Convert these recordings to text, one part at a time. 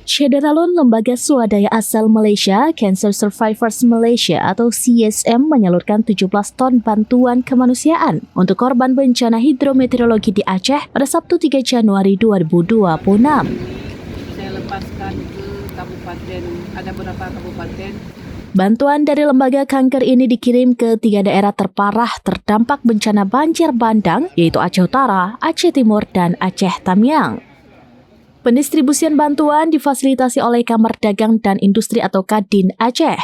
Cederalun Lembaga Swadaya Asal Malaysia, Cancer Survivors Malaysia atau CSM menyalurkan 17 ton bantuan kemanusiaan untuk korban bencana hidrometeorologi di Aceh pada Sabtu 3 Januari 2026. Saya lepaskan ke kabupaten, ada beberapa kabupaten. Bantuan dari lembaga kanker ini dikirim ke 3 daerah terparah terdampak bencana banjir bandang, yaitu Aceh Utara, Aceh Timur, dan Aceh Tamiang. Pendistribusian bantuan difasilitasi oleh Kamar Dagang dan Industri atau Kadin Aceh.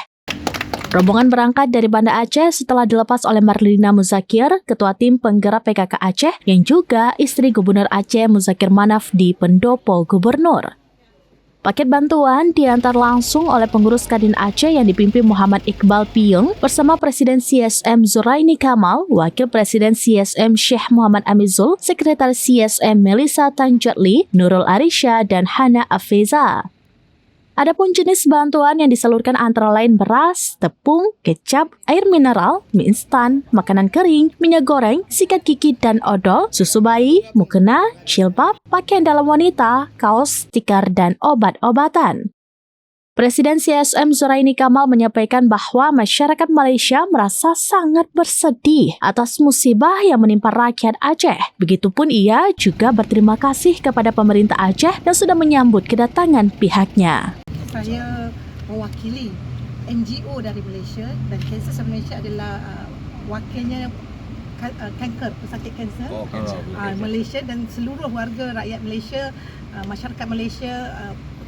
Rombongan berangkat dari Banda Aceh setelah dilepas oleh Marlina Muzakir, Ketua Tim Penggerak PKK Aceh, yang juga istri Gubernur Aceh Muzakir Manaf di Pendopo Gubernur. Paket bantuan diantar langsung oleh pengurus Kadin Aceh yang dipimpin Muhammad Iqbal Piung bersama Presiden CSM Zuraini Kamal, Wakil Presiden CSM Syekh Muhammad Amizul, Sekretaris CSM Melissa Tanjatli, Nurul Arisha, dan Hana Afeza. Adapun jenis bantuan yang disalurkan antara lain beras, tepung, kecap, air mineral, mie instan, makanan kering, minyak goreng, sikat gigi dan odol, susu bayi, mukena, jilbab, pakaian dalam wanita, kaos, tikar, dan obat-obatan. Presiden CSM Zuraini Kamal menyampaikan bahwa masyarakat Malaysia merasa sangat bersedih atas musibah yang menimpa rakyat Aceh. Begitupun ia juga berterima kasih kepada pemerintah Aceh yang sudah menyambut kedatangan pihaknya. Saya mewakili NGO dari Malaysia dan Cancer Malaysia adalah wakilnya kanker, pesakit kanser Malaysia dan seluruh warga rakyat Malaysia, masyarakat Malaysia.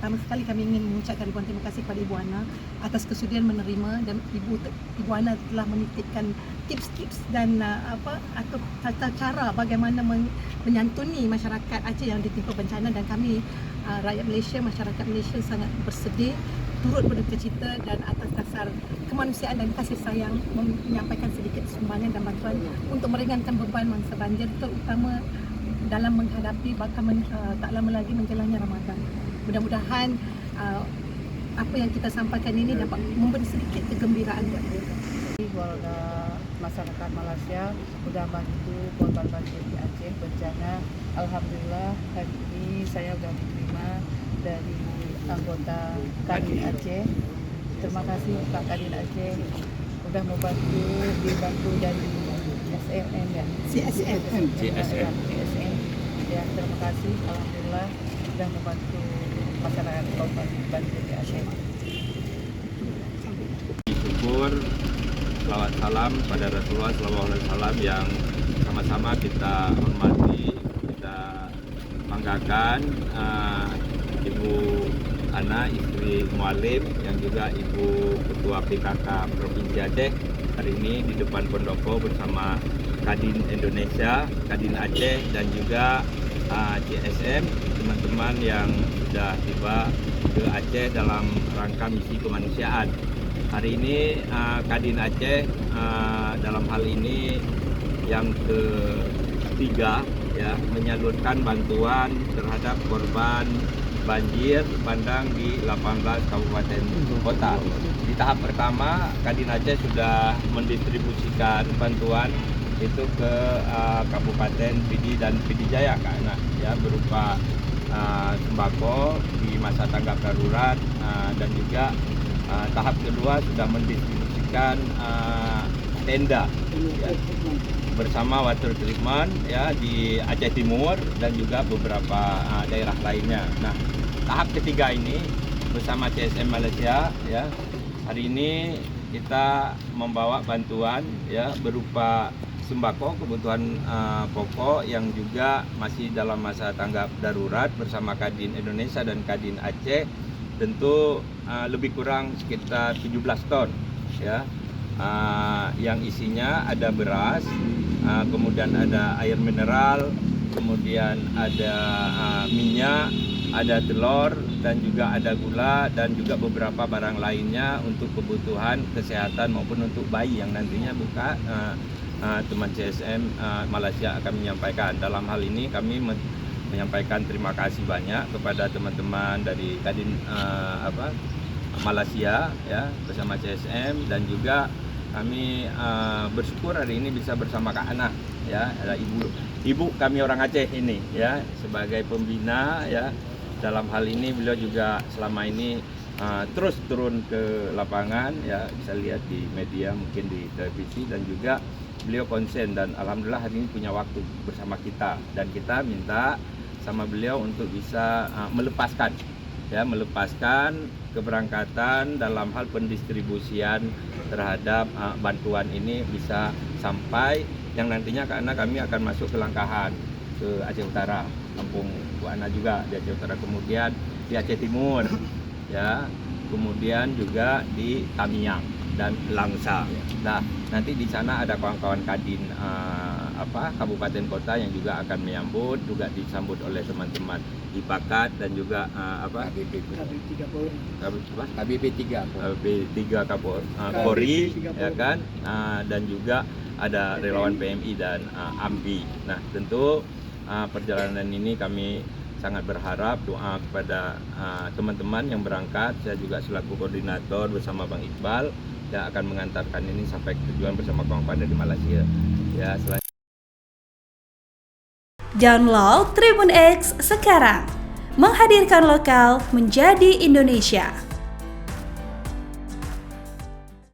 Pertama sekali kami ingin mengucapkan ribuan terima kasih kepada Ibu Ana atas kesudian menerima, dan Ibu Ana telah menitipkan tips-tips dan atau tata cara bagaimana menyantuni masyarakat Aceh yang ditimpa bencana, dan kami rakyat Malaysia, masyarakat Malaysia sangat bersedih, turut berduka cita, dan atas dasar kemanusiaan dan kasih sayang menyampaikan sedikit sumbangan dan bantuan untuk meringankan beban mangsa banjir, terutama dalam menghadapi tak lama lagi menjalani Ramadan. Mudah-mudahan apa yang kita sampaikan ini dapat memberi sedikit kegembiraan buat mereka. Warga masyarakat Malaysia sudah bantu korban banjir di Aceh bencana. Alhamdulillah hari ini saya sudah diterima dari anggota Kadin Aceh. Terima kasih Pak Kadin Aceh sudah dibantu dari SMM ya. CSM. Ya, terima kasih. Alhamdulillah sudah membantu masyarakat korban banjir di Aceh. Syukur, selawat salam pada Rasulullah SAW yang sama-sama kita hormati, kita banggakan. Ibu Ana, istri Mualim, yang juga Ibu Ketua PKK Provinsi Aceh, hari ini di depan Pendopo bersama Kadin Indonesia, Kadin Aceh, dan juga CSM, teman-teman yang sudah tiba ke Aceh dalam rangka misi kemanusiaan. Hari ini Kadin Aceh dalam hal ini yang ketiga ya, menyalurkan bantuan terhadap korban banjir bandang di 18 kabupaten kota. Di tahap pertama Kadin Aceh sudah mendistribusikan bantuan itu ke Kabupaten Pidi dan Pidi Jaya karena ya berupa sembako di masa tanggap darurat, dan juga tahap kedua sudah mendistribusikan tenda ya, bersama water treatment ya di Aceh Timur dan juga beberapa daerah lainnya. Nah, tahap ketiga ini bersama CSM Malaysia ya, hari ini kita membawa bantuan ya berupa sembako, kebutuhan pokok yang juga masih dalam masa tanggap darurat bersama Kadin Indonesia dan Kadin Aceh, tentu lebih kurang sekitar 17 ton ya, yang isinya ada beras, kemudian ada air mineral, kemudian ada minyak, ada telur, dan juga ada gula, dan juga beberapa barang lainnya untuk kebutuhan kesehatan maupun untuk bayi yang nantinya teman CSM Malaysia akan menyampaikan. Dalam hal ini kami menyampaikan terima kasih banyak kepada teman-teman dari Kadin Malaysia ya bersama CSM, dan juga kami bersyukur hari ini bisa bersama Kak Ana ya, ada ibu kami orang Aceh ini ya, sebagai pembina ya dalam hal ini beliau juga selama ini terus turun ke lapangan, ya bisa lihat di media, mungkin di televisi, dan juga beliau konsen, dan alhamdulillah hari ini punya waktu bersama kita, dan kita minta sama beliau untuk bisa melepaskan keberangkatan dalam hal pendistribusian terhadap bantuan ini bisa sampai yang nantinya, karena kami akan masuk ke Langkahan, ke Aceh Utara, kampung Bu Ana juga di Aceh Utara, kemudian di Aceh Timur, ya, kemudian juga di Tamiang dan Langsa. Nah, nanti di sana ada kawan-kawan Kadin kabupaten kota yang juga akan menyambut, juga disambut oleh teman-teman IPAKAT dan juga KBP 3 Kapolri, ya kan, dan juga ada relawan PMI dan AMPI. Nah, tentu perjalanan ini kami sangat berharap doa kepada teman-teman yang berangkat. Saya juga selaku koordinator bersama Bang Iqbal yang akan mengantarkan ini sampai ke tujuan bersama kawan-kawan dari Malaysia. Ya, Download Tribun X sekarang, menghadirkan lokal menjadi Indonesia.